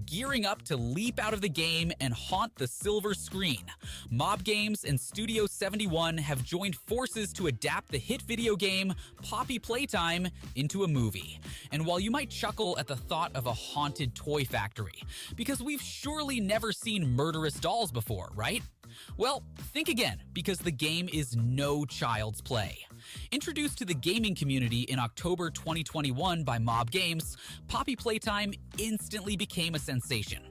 gearing up to leap out of the game and haunt the silver screen. Mob Games and Studio 71 have joined forces to adapt the hit video game Poppy Playtime into a movie. And while you might chuckle at the thought of a haunted toy factory, because we've surely never seen murderous dolls before, right? Well, think again, because the game is no child's play. Introduced to the gaming community in October 2021 by Mob Games, Poppy Playtime instantly became a sensation.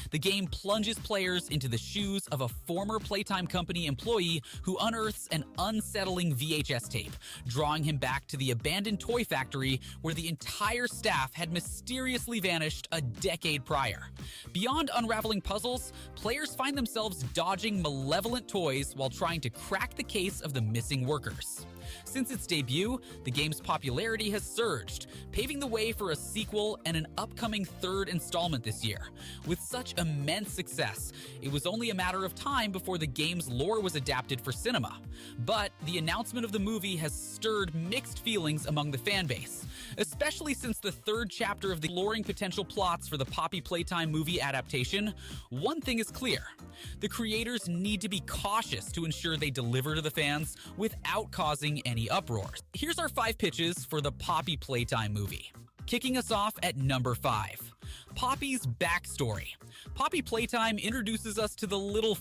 The game plunges players into the shoes of a former Playtime company employee who unearths an unsettling VHS tape, drawing him back to the abandoned toy factory where the entire staff had mysteriously vanished a decade prior. Beyond unraveling puzzles, players find themselves dodging malevolent toys while trying to crack the case of the missing workers. Since its debut, the game's popularity has surged, paving the way for a sequel and an upcoming third installment this year. With such immense success, it was only a matter of time before the game's lore was adapted for cinema. But the announcement of the movie has stirred mixed feelings among the fanbase, especially since the third chapter of the exploring potential plots for the Poppy Playtime movie adaptation. One thing is clear: the creators need to be cautious to ensure they deliver to the fans without causing any uproar. Here's our 5 pitches for the Poppy Playtime movie. Kicking us off at number 5. Poppy's backstory. Poppy Playtime introduces us to the little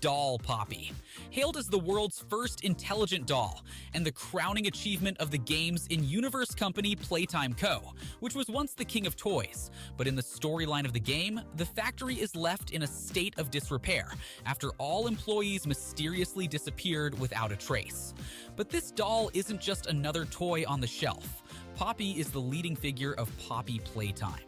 doll Poppy. Hailed as the world's first intelligent doll, and the crowning achievement of the game's in-universe company Playtime Co., which was once the king of toys. But in the storyline of the game, the factory is left in a state of disrepair after all employees mysteriously disappeared without a trace. But this doll isn't just another toy on the shelf. Poppy is the leading figure of Poppy Playtime.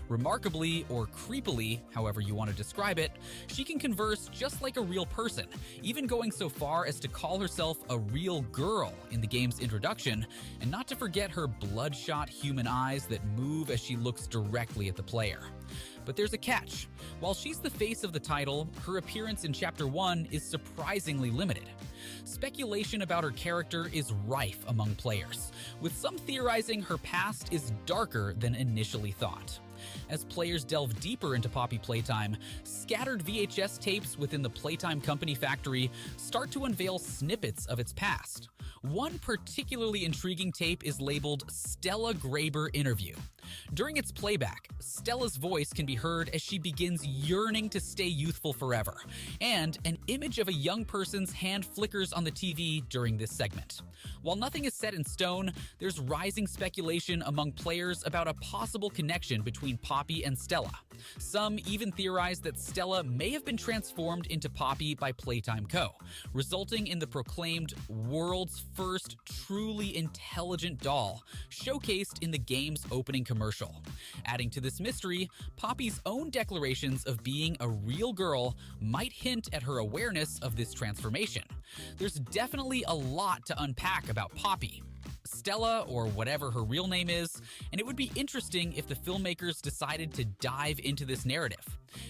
Remarkably, or creepily, however you want to describe it, she can converse just like a real person, even going so far as to call herself a real girl in the game's introduction, and not to forget her bloodshot human eyes that move as she looks directly at the player. But there's a catch. While she's the face of the title, her appearance in Chapter 1 is surprisingly limited. Speculation about her character is rife among players, with some theorizing her past is darker than initially thought. As players delve deeper into Poppy Playtime, scattered VHS tapes within the Playtime Company factory start to unveil snippets of its past. One particularly intriguing tape is labeled Stella Graber Interview. During its playback, Stella's voice can be heard as she begins yearning to stay youthful forever, and an image of a young person's hand flickers on the TV during this segment. While nothing is set in stone, there's rising speculation among players about a possible connection between Poppy and Stella. Some even theorize that Stella may have been transformed into Poppy by Playtime Co., resulting in the proclaimed world's first truly intelligent doll, showcased in the game's opening commercial. Adding to this mystery, Poppy's own declarations of being a real girl might hint at her awareness of this transformation. There's definitely a lot to unpack about Poppy, Stella, or whatever her real name is, and it would be interesting if the filmmakers decided to dive into this narrative.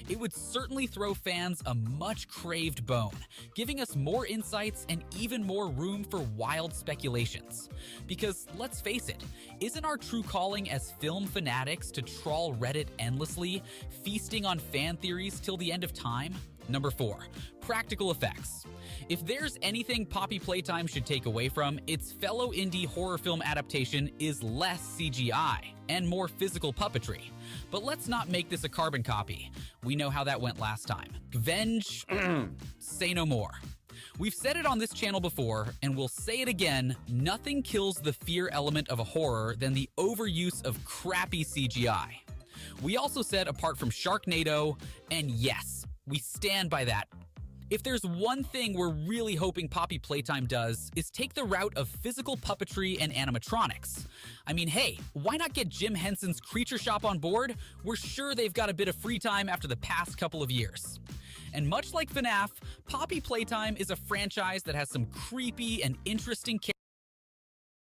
It would certainly throw fans a much-craved bone, giving us more insights and even more room for wild speculations. Because, let's face it, isn't our true calling as film fanatics to trawl Reddit endlessly, feasting on fan theories till the end of time? Number 4. Practical effects. If there's anything Poppy Playtime should take away from its fellow indie horror film adaptation is less CGI and more physical puppetry. But let's not make this a carbon copy. We know how that went last time. Venge, say no more. We've said it on this channel before, and we'll say it again, nothing kills the fear element of a horror than the overuse of crappy CGI. We also said apart from Sharknado, and yes, we stand by that. If there's one thing we're really hoping Poppy Playtime does, is take the route of physical puppetry and animatronics. I mean, hey, why not get Jim Henson's Creature Shop on board? We're sure they've got a bit of free time after the past couple of years. And much like FNAF, Poppy Playtime is a franchise that has some creepy and interesting characters